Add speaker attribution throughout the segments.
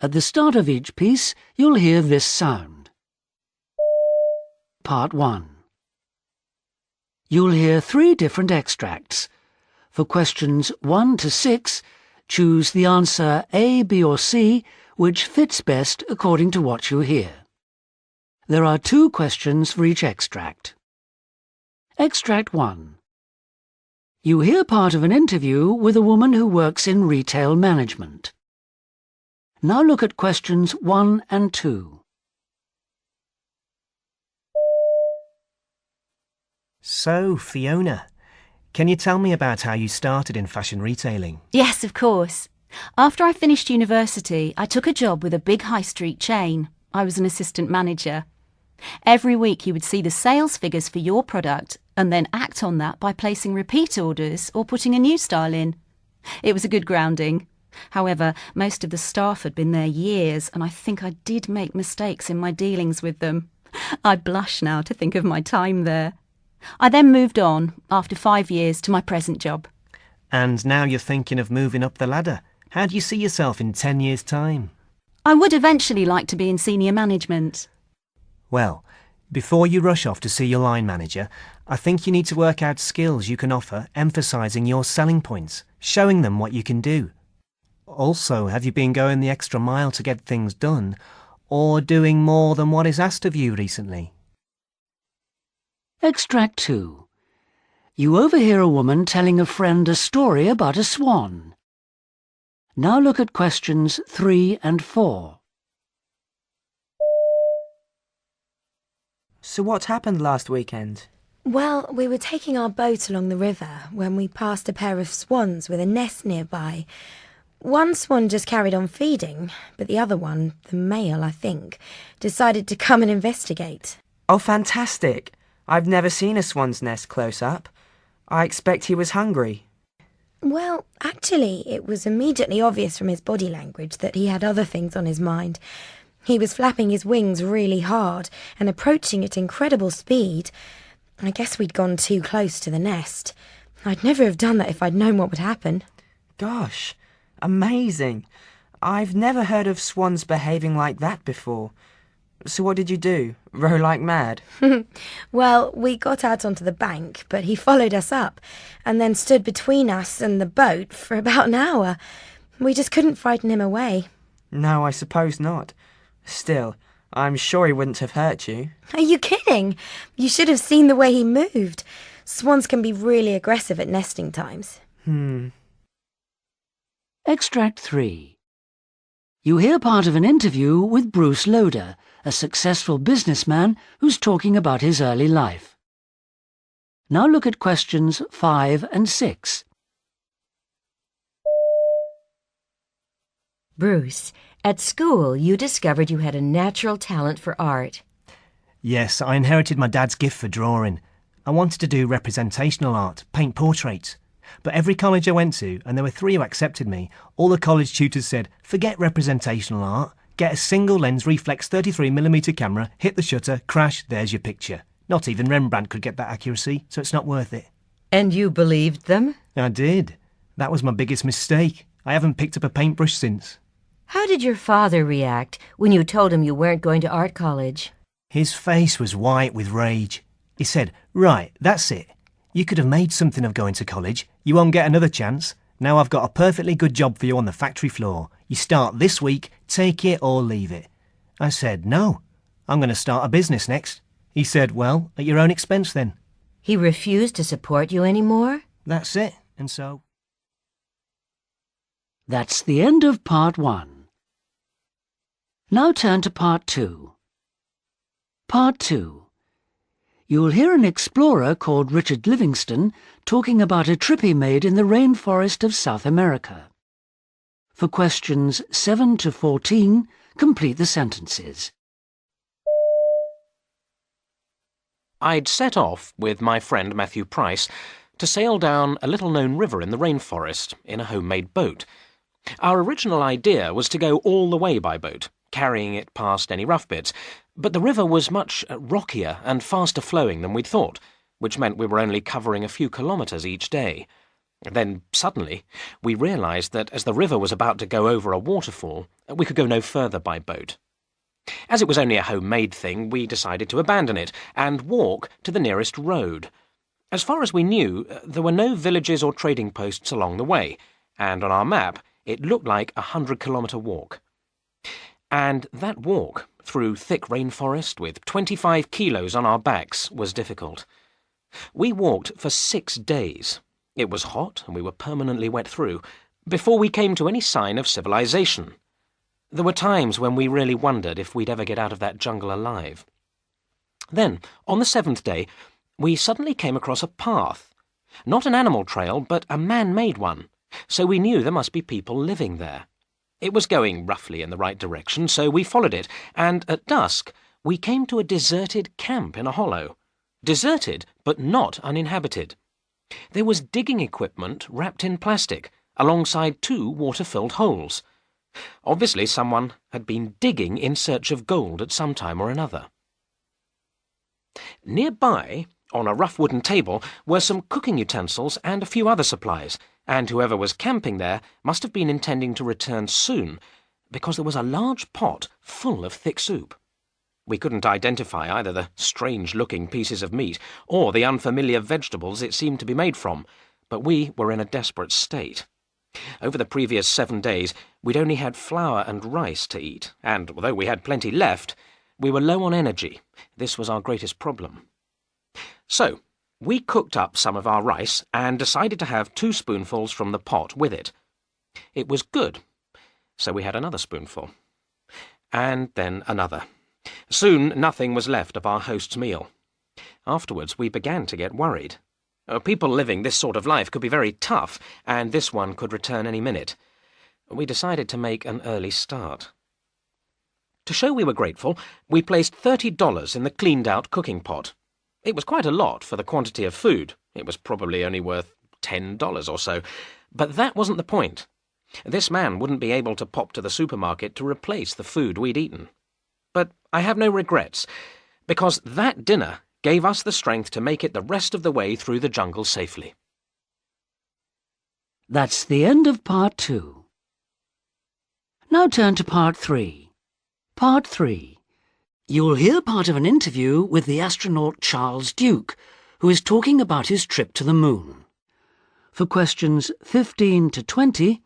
Speaker 1: At the start of each piece, you'll hear this sound. Part 1. You'll hear 3 different extracts. For questions 1 to 6, choose the answer A, B or C, which fits best according to what you hear. There are 2 questions for each extract. Extract 1. You hear part of an interview with a woman who works in retail management. Now look at questions 1 and 2.
Speaker 2: So, Fiona, can you tell me about how you started in fashion retailing?
Speaker 3: Yes, of course. After I finished university, I took a job with a big high street chain. I was an assistant manager. Every week you would see the sales figures for your product and then act on that by placing repeat orders or putting a new style in. It was a good grounding. However, most of the staff had been there years and I think I did make mistakes in my dealings with them. I blush now to think of my time there. I then moved on, after 5 years, to my present job.
Speaker 2: And now you're thinking of moving up the ladder. How do you see yourself in 10 years' time?
Speaker 3: I would eventually like to be in senior management.
Speaker 2: Well, before you rush off to see your line manager, I think you need to work out skills you can offer, emphasising your selling points, showing them what you can do. Also, have you been going the extra mile to get things done, or doing more than what is asked of you recently?
Speaker 1: Extract 2. You overhear a woman telling a friend a story about a swan. Now look at questions 3 and 4.
Speaker 4: So what happened last weekend?
Speaker 5: Well, we were taking our boat along the river when we passed a pair of swans with a nest nearby. One swan just carried on feeding, but the other one, the male I think, decided to come and investigate.
Speaker 4: Oh, fantastic! I've never seen a swan's nest close up. I expect he was hungry.
Speaker 5: Well, actually, it was immediately obvious from his body language that he had other things on his mind. He was flapping his wings really hard and approaching at incredible speed. I guess we'd gone too close to the nest. I'd never have done that if I'd known what would happen.
Speaker 4: Gosh, amazing. I've never heard of swans behaving like that before. So what did you do? Row like mad?
Speaker 5: Well, we got out onto the bank, but he followed us up and then stood between us and the boat for about an hour. We just couldn't frighten him away.
Speaker 4: No, I suppose not. Still, I'm sure he wouldn't have hurt you.
Speaker 5: Are you kidding? You should have seen the way he moved. Swans can be really aggressive at nesting times.
Speaker 1: Extract 3. You hear part of an interview with Bruce Loader, a successful businessman who's talking about his early life. Now look at questions 5 and 6.
Speaker 6: Bruce, at school you discovered you had a natural talent for art.
Speaker 2: Yes, I inherited my dad's gift for drawing. I wanted to do representational art, paint portraits. But every college I went to, and there were 3 who accepted me, all the college tutors said, forget representational art, get a single lens reflex 33mm camera, hit the shutter, crash, there's your picture. Not even Rembrandt could get that accuracy, so it's not worth it.
Speaker 6: And you believed them?
Speaker 2: I did. That was my biggest mistake. I haven't picked up a paintbrush since.
Speaker 6: How did your father react when you told him you weren't going to art college?
Speaker 2: His face was white with rage. He said, right, that's it. You could have made something of going to college. You won't get another chance. Now I've got a perfectly good job for you on the factory floor. You start this week, take it or leave it. I said, no, I'm going to start a business next. He said, well, at your own expense then.
Speaker 6: He refused to support you anymore?
Speaker 2: That's it, and so...
Speaker 1: That's the end of part 1. Now turn to part 2. Part 2. You'll hear an explorer called Richard Livingston talking about a trip he made in the rainforest of South America. For questions 7 to 14, complete the sentences.
Speaker 7: I'd set off, with my friend Matthew Price, to sail down a little-known river in the rainforest in a homemade boat. Our original idea was to go all the way by boat, carrying it past any rough bits, but the river was much rockier and faster flowing than we'd thought, which meant we were only covering a few kilometres each day. Then, suddenly, we realised that as the river was about to go over a waterfall, we could go no further by boat. As it was only a homemade thing, we decided to abandon it and walk to the nearest road. As far as we knew, there were no villages or trading posts along the way, and on our map it looked like a 100-kilometre walk. And that walk, through thick rainforest with 25 kilos on our backs, was difficult. We walked for 6 days. It was hot, and we were permanently wet through, before we came to any sign of civilization. There were times when we really wondered if we'd ever get out of that jungle alive. Then, on the 7th day, we suddenly came across a path. Not an animal trail, but a man-made one, so we knew there must be people living there. It was going roughly in the right direction, so we followed it, and at dusk we came to a deserted camp in a hollow. Deserted, but not uninhabited. There was digging equipment wrapped in plastic, alongside 2 water-filled holes. Obviously someone had been digging in search of gold at some time or another. Nearby, on a rough wooden table, were some cooking utensils and a few other supplies, and whoever was camping there must have been intending to return soon, because there was a large pot full of thick soup. We couldn't identify either the strange-looking pieces of meat or the unfamiliar vegetables it seemed to be made from, but we were in a desperate state. Over the previous 7 days, we'd only had flour and rice to eat, and although we had plenty left, we were low on energy. This was our greatest problem. So, we cooked up some of our rice and decided to have 2 spoonfuls from the pot with it. It was good, so we had another spoonful. And then another. Soon nothing was left of our host's meal. Afterwards we began to get worried. People living this sort of life could be very tough, and this one could return any minute. We decided to make an early start. To show we were grateful, we placed $30 in the cleaned-out cooking pot. It was quite a lot for the quantity of food. It was probably only worth $10 or so. But that wasn't the point. This man wouldn't be able to pop to the supermarket to replace the food we'd eaten. But I have no regrets, because that dinner gave us the strength to make it the rest of the way through the jungle safely.
Speaker 1: That's the end of part 2. Now turn to part 3. Part 3. You'll hear part of an interview with the astronaut Charles Duke, who is talking about his trip to the moon. For questions 15 to 20,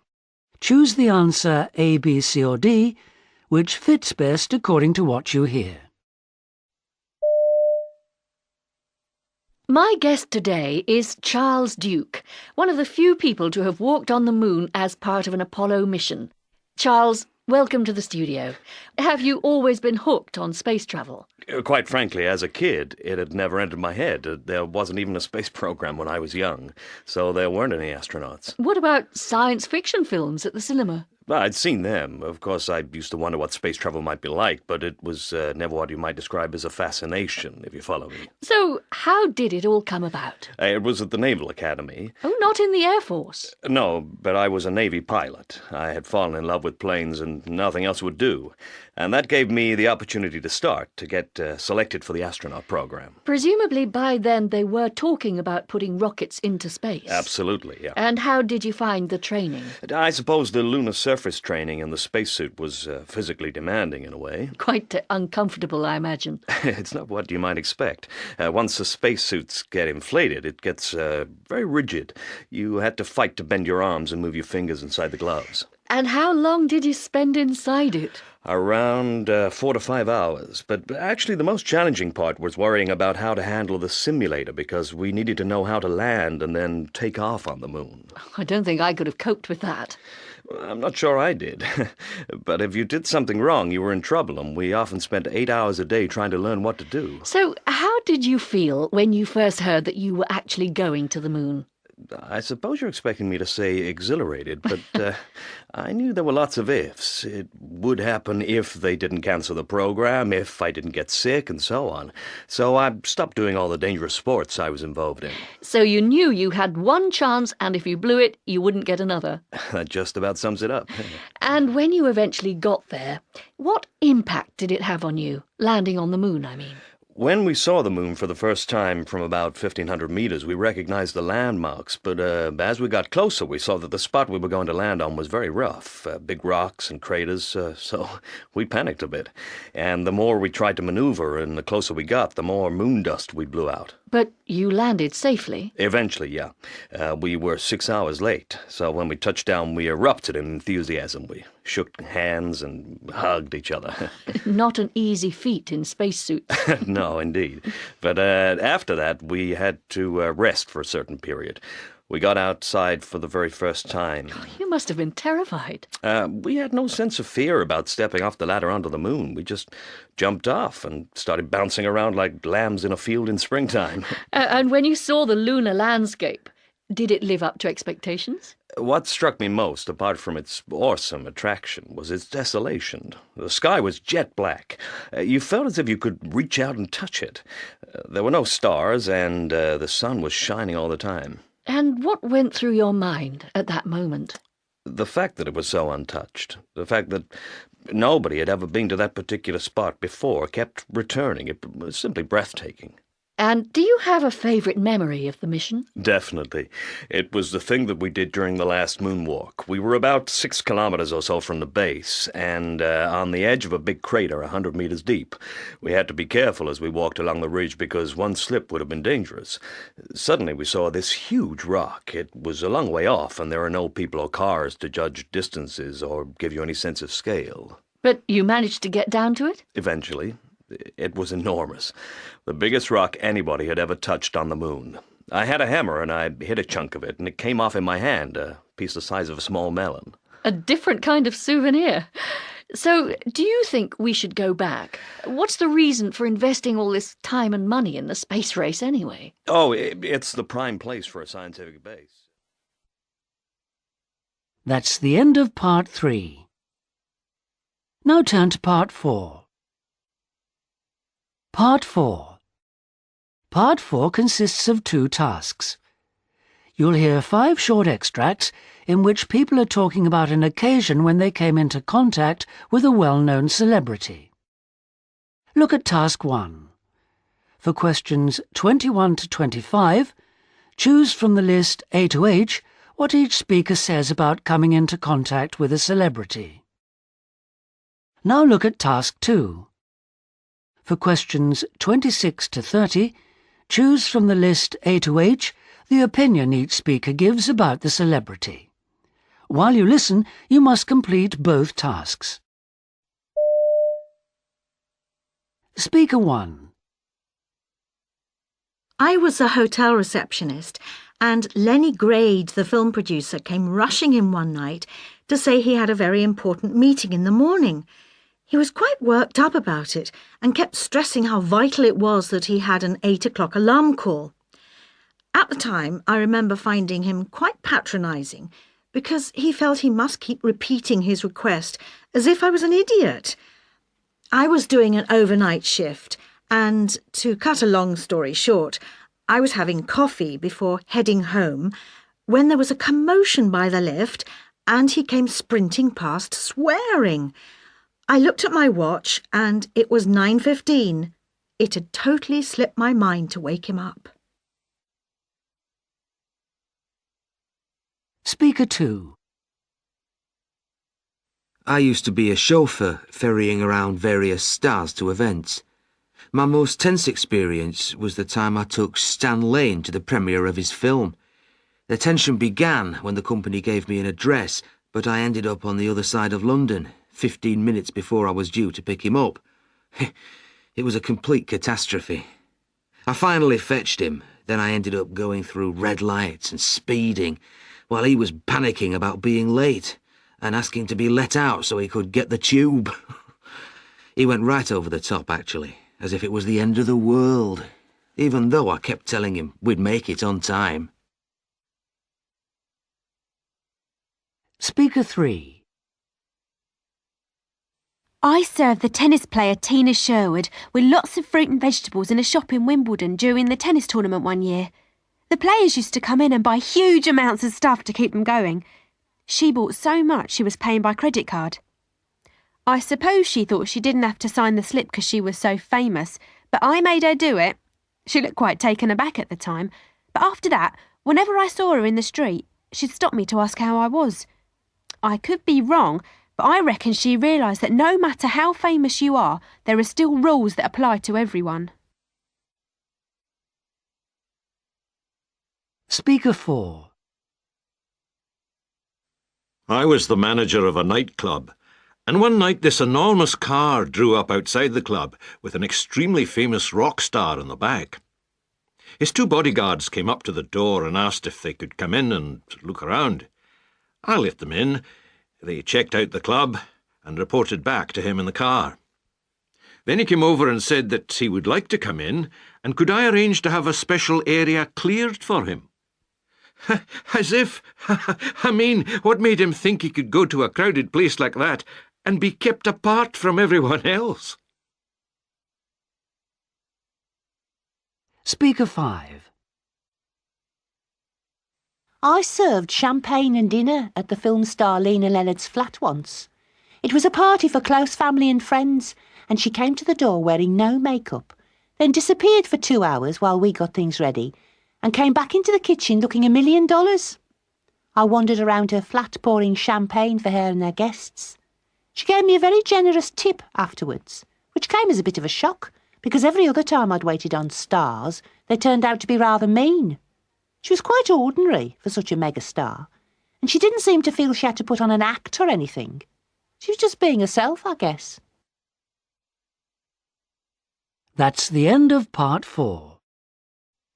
Speaker 1: choose the answer A, B, C or D, which fits best according to what you hear.
Speaker 8: My guest today is Charles Duke, one of the few people to have walked on the moon as part of an Apollo mission. Charles, welcome to the studio. Have you always been hooked on space travel?
Speaker 9: Quite frankly, as a kid, it had never entered my head. There wasn't even a space program when I was young, so there weren't any astronauts.
Speaker 8: What about science fiction films at the cinema?
Speaker 9: Well, I'd seen them. Of course, I used to wonder what space travel might be like, but it was never what you might describe as a fascination, if you follow me.
Speaker 8: So, how did it all come about?
Speaker 9: It was at the Naval Academy.
Speaker 8: Oh, not in the Air Force?
Speaker 9: No, but I was a Navy pilot. I had fallen in love with planes and nothing else would do. And that gave me the opportunity to start, to get selected for the astronaut program.
Speaker 8: Presumably by then they were talking about putting rockets into space.
Speaker 9: Absolutely, yeah.
Speaker 8: And how did you find the training?
Speaker 9: I suppose the lunar surface training in the spacesuit was physically demanding in a way.
Speaker 8: Quite uncomfortable, I imagine.
Speaker 9: It's not what you might expect. Once the spacesuits get inflated, it gets very rigid. You had to fight to bend your arms and move your fingers inside the gloves.
Speaker 8: And how long did you spend inside it?
Speaker 9: Around 4 to 5 hours. But actually the most challenging part was worrying about how to handle the simulator, because we needed to know how to land and then take off on the moon.
Speaker 8: I don't think I could have coped with that.
Speaker 9: I'm not sure I did. But if you did something wrong, you were in trouble, and we often spent 8 hours a day trying to learn what to do.
Speaker 8: So how did you feel when you first heard that you were actually going to the moon?
Speaker 9: I suppose you're expecting me to say exhilarated, but I knew there were lots of ifs. It would happen if they didn't cancel the program, if I didn't get sick, and so on. So I stopped doing all the dangerous sports I was involved in.
Speaker 8: So you knew you had one chance, and if you blew it, you wouldn't get another.
Speaker 9: That just about sums it up.
Speaker 8: And when you eventually got there, what impact did it have on you, landing on the moon, I mean?
Speaker 9: When we saw the moon for the first time from about 1,500 meters, we recognized the landmarks, but as we got closer, we saw that the spot we were going to land on was very rough, big rocks and craters, so we panicked a bit. And the more we tried to maneuver and the closer we got, the more moon dust we blew out.
Speaker 8: But you landed safely.
Speaker 9: Eventually, yeah. We were 6 hours late, so when we touched down, we erupted in enthusiasm. We shook hands and hugged each other.
Speaker 8: Not an easy feat in spacesuits.
Speaker 9: No, indeed. But after that, we had to rest for a certain period. We got outside for the very first time.
Speaker 8: You must have been terrified.
Speaker 9: We had no sense of fear about stepping off the ladder onto the moon. We just jumped off and started bouncing around like lambs in a field in springtime.
Speaker 8: And when you saw the lunar landscape, did it live up to expectations?
Speaker 9: What struck me most, apart from its awesome attraction, was its desolation. The sky was jet black. You felt as if you could reach out and touch it. There were no stars, and the sun was shining all the time.
Speaker 8: And what went through your mind at that moment?
Speaker 9: The fact that it was so untouched, the fact that nobody had ever been to that particular spot before, kept returning. It was simply breathtaking.
Speaker 8: And do you have a favourite memory of the mission?
Speaker 9: Definitely. It was the thing that we did during the last moonwalk. We were about 6 kilometers or so from the base, and on the edge of a big crater 100 meters deep. We had to be careful as we walked along the ridge because one slip would have been dangerous. Suddenly we saw this huge rock. It was a long way off, and there are no people or cars to judge distances or give you any sense of scale.
Speaker 8: But you managed to get down to it?
Speaker 9: Eventually. It was enormous. The biggest rock anybody had ever touched on the moon. I had a hammer and I hit a chunk of it, and it came off in my hand, a piece the size of a small melon.
Speaker 8: A different kind of souvenir. So, do you think we should go back? What's the reason for investing all this time and money in the space race anyway?
Speaker 9: Oh, it's the prime place for a scientific base.
Speaker 1: That's the end of part 3. Now turn to part 4. Part 4. Part 4 consists of 2 tasks. You'll hear 5 short extracts in which people are talking about an occasion when they came into contact with a well-known celebrity. Look at task 1. For questions 21 to 25, choose from the list A to H what each speaker says about coming into contact with a celebrity. Now look at task 2. For questions 26 to 30, choose from the list A to H the opinion each speaker gives about the celebrity. While you listen, you must complete both tasks. Speaker 1.
Speaker 10: I was a hotel receptionist, and Lenny Grade, the film producer, came rushing in one night to say he had a very important meeting in the morning. He was quite worked up about it and kept stressing how vital it was that he had an 8 o'clock alarm call. At the time, I remember finding him quite patronising because he felt he must keep repeating his request as if I was an idiot. I was doing an overnight shift and, to cut a long story short, I was having coffee before heading home when there was a commotion by the lift and he came sprinting past swearing. I looked at my watch and it was 9:15. It had totally slipped my mind to wake him up.
Speaker 1: Speaker 2.
Speaker 11: I used to be a chauffeur ferrying around various stars to events. My most tense experience was the time I took Stan Lane to the premiere of his film. The tension began when the company gave me an address, but I ended up on the other side of London, 15 minutes before I was due to pick him up. It was a complete catastrophe. I finally fetched him, then I ended up going through red lights and speeding, while he was panicking about being late and asking to be let out so he could get the tube. He went right over the top, actually, as if it was the end of the world, even though I kept telling him we'd make it on time.
Speaker 1: Speaker 3.
Speaker 12: I served the tennis player Tina Sherwood with lots of fruit and vegetables in a shop in Wimbledon during the tennis tournament one year. The players used to come in and buy huge amounts of stuff to keep them going. She bought so much she was paying by credit card. I suppose she thought she didn't have to sign the slip because she was so famous, but I made her do it. She looked quite taken aback at the time, but after that, whenever I saw her in the street, she'd stop me to ask how I was. I could be wrong, but I reckon she realised that no matter how famous you are, there are still rules that apply to everyone.
Speaker 1: Speaker 4.
Speaker 13: I was the manager of a nightclub, and one night this enormous car drew up outside the club with an extremely famous rock star in the back. His 2 bodyguards came up to the door and asked if they could come in and look around. I let them in. They checked out the club and reported back to him in the car. Then he came over and said that he would like to come in, and could I arrange to have a special area cleared for him? As if, I mean, what made him think he could go to a crowded place like that and be kept apart from everyone else?
Speaker 1: Speaker 5.
Speaker 14: I served champagne and dinner at the film star Lena Leonard's flat once. It was a party for close family and friends, and she came to the door wearing no makeup, then disappeared for 2 hours while we got things ready, and came back into the kitchen looking $1 million. I wandered around her flat pouring champagne for her and her guests. She gave me a very generous tip afterwards, which came as a bit of a shock, because every other time I'd waited on stars, they turned out to be rather mean. She was quite ordinary for such a megastar, and she didn't seem to feel she had to put on an act or anything. She was just being herself, I guess.
Speaker 1: That's the end of part 4.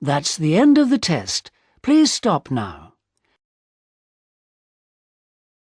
Speaker 1: That's the end of the test. Please stop now.